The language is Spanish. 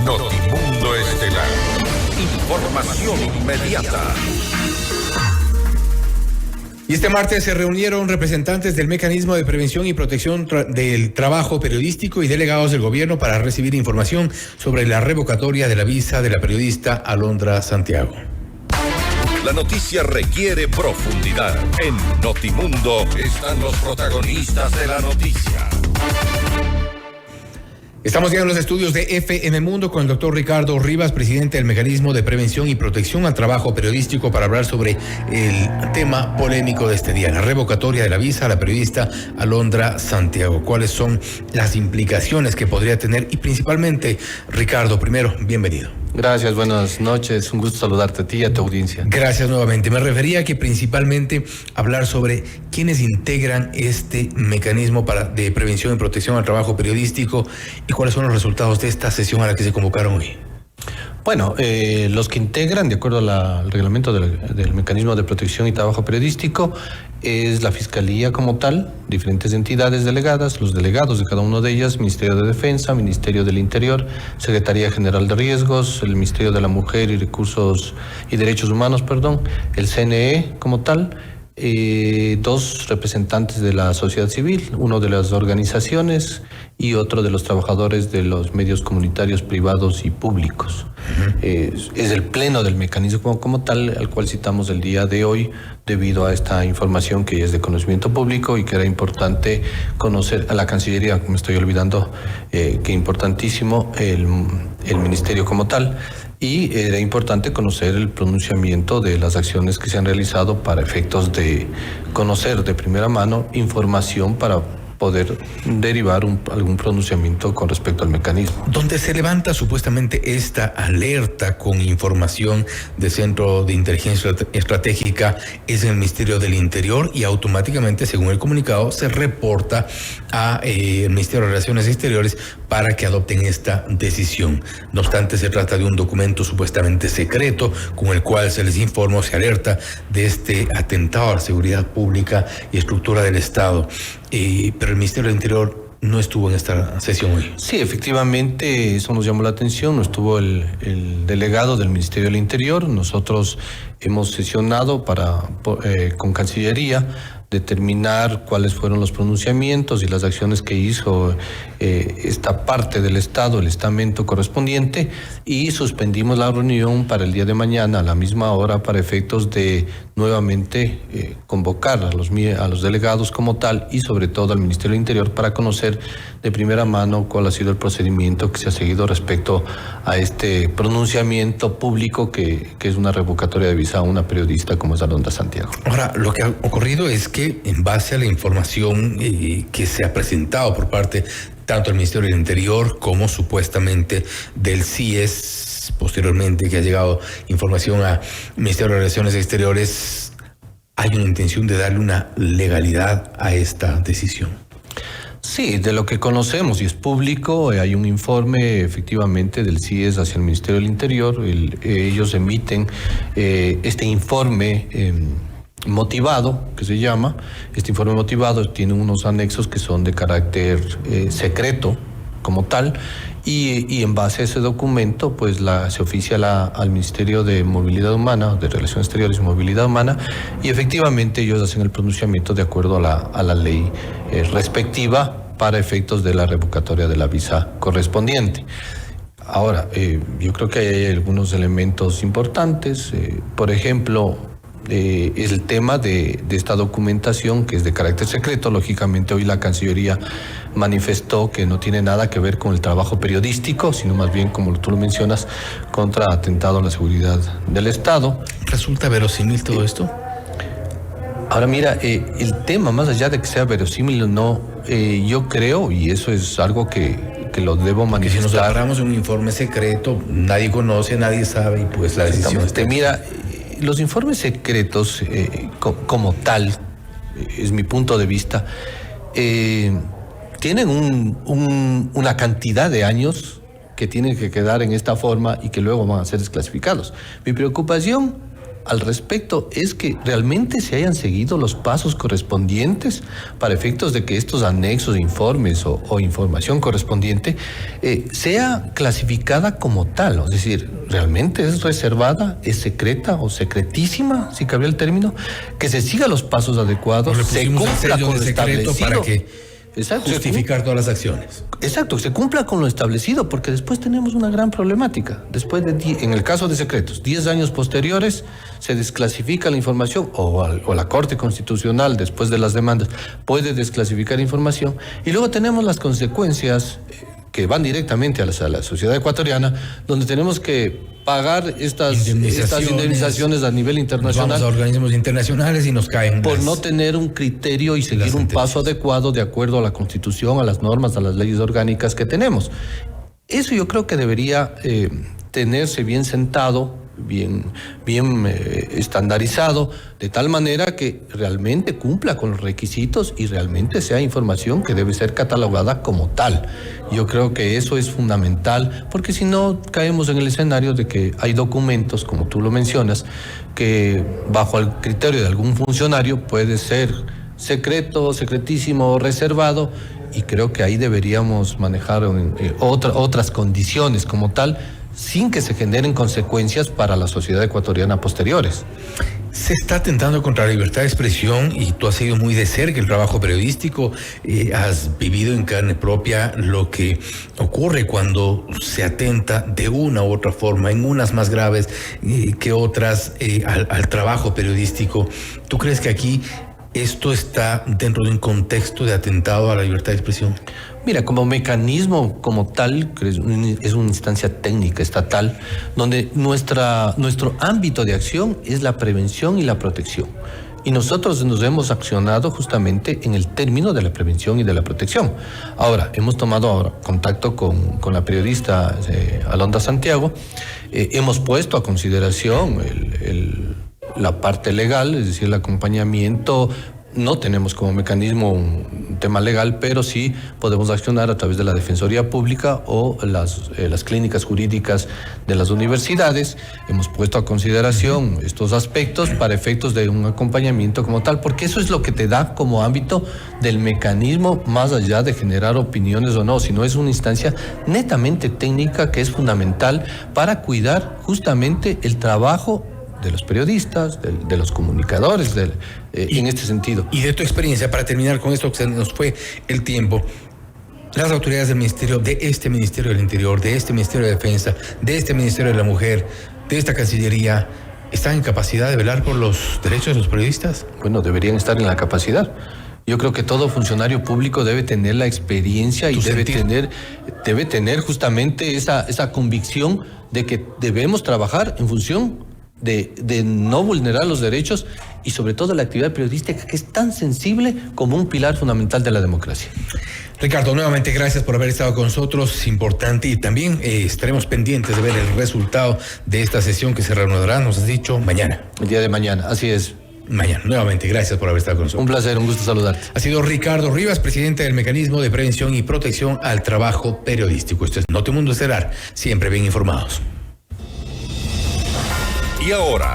Notimundo Estelar. Información inmediata. Y este martes se reunieron representantes del Mecanismo de Prevención y Protección del Trabajo Periodístico y delegados del gobierno para recibir información sobre la revocatoria de la visa de la periodista Alondra Santiago. La noticia requiere profundidad. En Notimundo están los protagonistas de la noticia. Estamos ya en los estudios de FM Mundo con el doctor Ricardo Rivas, presidente del Mecanismo de Prevención y Protección al Trabajo Periodístico, para hablar sobre el tema polémico de este día, la revocatoria de la visa a la periodista Alondra Santiago. ¿Cuáles son las implicaciones que podría tener? Y principalmente, Ricardo, primero, bienvenido. Gracias, buenas noches, un gusto saludarte a ti y a tu audiencia. Gracias nuevamente. Me refería a que principalmente hablar sobre quiénes integran este mecanismo de prevención y protección al trabajo periodístico y cuáles son los resultados de esta sesión a la que se convocaron hoy. Bueno, los que integran, de acuerdo al reglamento del Mecanismo de Protección y Trabajo Periodístico, es la Fiscalía como tal, diferentes entidades delegadas, los delegados de cada una de ellas, Ministerio de Defensa, Ministerio del Interior, Secretaría General de Riesgos, el Ministerio de la Mujer y Derechos Humanos, el CNE como tal, dos representantes de la sociedad civil, uno de las organizaciones y otro de los trabajadores de los medios comunitarios privados y públicos. Es el pleno del mecanismo como tal, al cual citamos el día de hoy, debido a esta información que es de conocimiento público y que era importante conocer a la Cancillería, me estoy olvidando, que importantísimo el ministerio como tal. Y era importante conocer el pronunciamiento de las acciones que se han realizado para efectos de conocer de primera mano información para poder derivar algún pronunciamiento con respecto al mecanismo. Donde se levanta supuestamente esta alerta con información del Centro de Inteligencia Estratégica es en el Ministerio del Interior y automáticamente, según el comunicado, se reporta al Ministerio de Relaciones Exteriores para que adopten esta decisión. No obstante, se trata de un documento supuestamente secreto con el cual se les informa o se alerta de este atentado a la seguridad pública y estructura del Estado. Pero el Ministerio del Interior no estuvo en esta sesión hoy. Sí, efectivamente, eso nos llamó la atención. No estuvo el delegado del Ministerio del Interior. Nosotros hemos sesionado con Cancillería determinar cuáles fueron los pronunciamientos y las acciones que hizo esta parte del Estado, el estamento correspondiente, y suspendimos la reunión para el día de mañana a la misma hora para efectos de nuevamente convocar a los delegados como tal y sobre todo al Ministerio del Interior para conocer de primera mano cuál ha sido el procedimiento que se ha seguido respecto a este pronunciamiento público que es una revocatoria de visa a una periodista como es Alondra Santiago. Ahora, lo que ha ocurrido es que en base a la información que se ha presentado por parte tanto del Ministerio del Interior como supuestamente del CIES, posteriormente que ha llegado información al Ministerio de Relaciones Exteriores, hay una intención de darle una legalidad a esta decisión. Sí, de lo que conocemos y es público, hay un informe efectivamente del CIES hacia el Ministerio del Interior. Ellos emiten este informe motivado, que se llama. Este informe motivado tiene unos anexos que son de carácter secreto como tal, y en base a ese documento pues se oficia al Ministerio de Movilidad Humana, de Relaciones Exteriores y Movilidad Humana, y efectivamente ellos hacen el pronunciamiento de acuerdo a la ley respectiva para efectos de la revocatoria de la visa correspondiente. Ahora, yo creo que hay algunos elementos importantes, por ejemplo, el tema de esta documentación que es de carácter secreto. Lógicamente hoy la Cancillería manifestó que no tiene nada que ver con el trabajo periodístico, sino más bien, como tú lo mencionas, contra atentado a la seguridad del Estado. ¿Resulta verosímil todo esto? Ahora mira, el tema, más allá de que sea verosímil o no, yo creo, y eso es algo que lo debo manifestar. Que si nos agarramos un informe secreto, nadie conoce, nadie sabe, y pues la decisión está. Mira, los informes secretos, como tal, es mi punto de vista, tienen una cantidad de años que tienen que quedar en esta forma y que luego van a ser desclasificados. Mi preocupación al respecto es que realmente se hayan seguido los pasos correspondientes para efectos de que estos anexos, informes o información correspondiente sea clasificada como tal. Es decir, realmente es reservada, es secreta o secretísima, si cabe el término, que se sigan los pasos adecuados, se cumpla con lo establecido. Para que justificar todas las acciones. Exacto, se cumpla con lo establecido, porque después tenemos una gran problemática. Después en el caso de secretos, 10 años posteriores se desclasifica la información, o la Corte Constitucional, después de las demandas, puede desclasificar información, y luego tenemos las consecuencias que van directamente a la sociedad ecuatoriana, donde tenemos que pagar estas indemnizaciones a nivel internacional. Vamos a organismos internacionales y nos caen por no tener un criterio y seguir un paso adecuado de acuerdo a la Constitución, a las normas, a las leyes orgánicas que tenemos. Eso yo creo que debería tenerse bien sentado, bien estandarizado, de tal manera que realmente cumpla con los requisitos y realmente sea información que debe ser catalogada como tal. Yo creo que eso es fundamental, porque si no caemos en el escenario de que hay documentos, como tú lo mencionas, que bajo el criterio de algún funcionario puede ser secreto, secretísimo o reservado, y creo que ahí deberíamos manejar otras condiciones como tal, sin que se generen consecuencias para la sociedad ecuatoriana posteriores. Se está atentando contra la libertad de expresión y tú has seguido muy de cerca el trabajo periodístico, has vivido en carne propia lo que ocurre cuando se atenta de una u otra forma, en unas más graves que otras, al trabajo periodístico. ¿Tú crees que aquí esto está dentro de un contexto de atentado a la libertad de expresión? Mira, como mecanismo como tal, es una instancia técnica estatal donde nuestro ámbito de acción es la prevención y la protección. Y nosotros nos hemos accionado justamente en el término de la prevención y de la protección. Ahora, hemos tomado contacto con la periodista Alondra Santiago, hemos puesto a consideración la parte legal, es decir, el acompañamiento. No tenemos como mecanismo un tema legal, pero sí podemos accionar a través de la Defensoría Pública o las clínicas jurídicas de las universidades. Hemos puesto a consideración estos aspectos para efectos de un acompañamiento como tal, porque eso es lo que te da como ámbito del mecanismo, más allá de generar opiniones o no, sino es una instancia netamente técnica que es fundamental para cuidar justamente el trabajo de los periodistas, de los comunicadores, en este sentido. Y de tu experiencia, para terminar con esto, que se nos fue el tiempo, las autoridades del Ministerio, de este Ministerio del Interior, de este Ministerio de Defensa, de este Ministerio de la Mujer, de esta Cancillería, ¿están en capacidad de velar por los derechos de los periodistas? Bueno, deberían estar en la capacidad. Yo creo que todo funcionario público debe tener la experiencia y debe tener justamente esa convicción de que debemos trabajar en función de no vulnerar los derechos y sobre todo la actividad periodística, que es tan sensible como un pilar fundamental de la democracia. Ricardo, nuevamente gracias por haber estado con nosotros, es importante, y también estaremos pendientes de ver el resultado de esta sesión que se reanudará, nos has dicho, mañana. El día de mañana, así es. Mañana, nuevamente, gracias por haber estado con nosotros. Un placer, un gusto saludarte. Ha sido Ricardo Rivas, presidente del Mecanismo de Prevención y Protección al Trabajo Periodístico. Esto es Notimundo Estelar, siempre bien informados. Y ahora,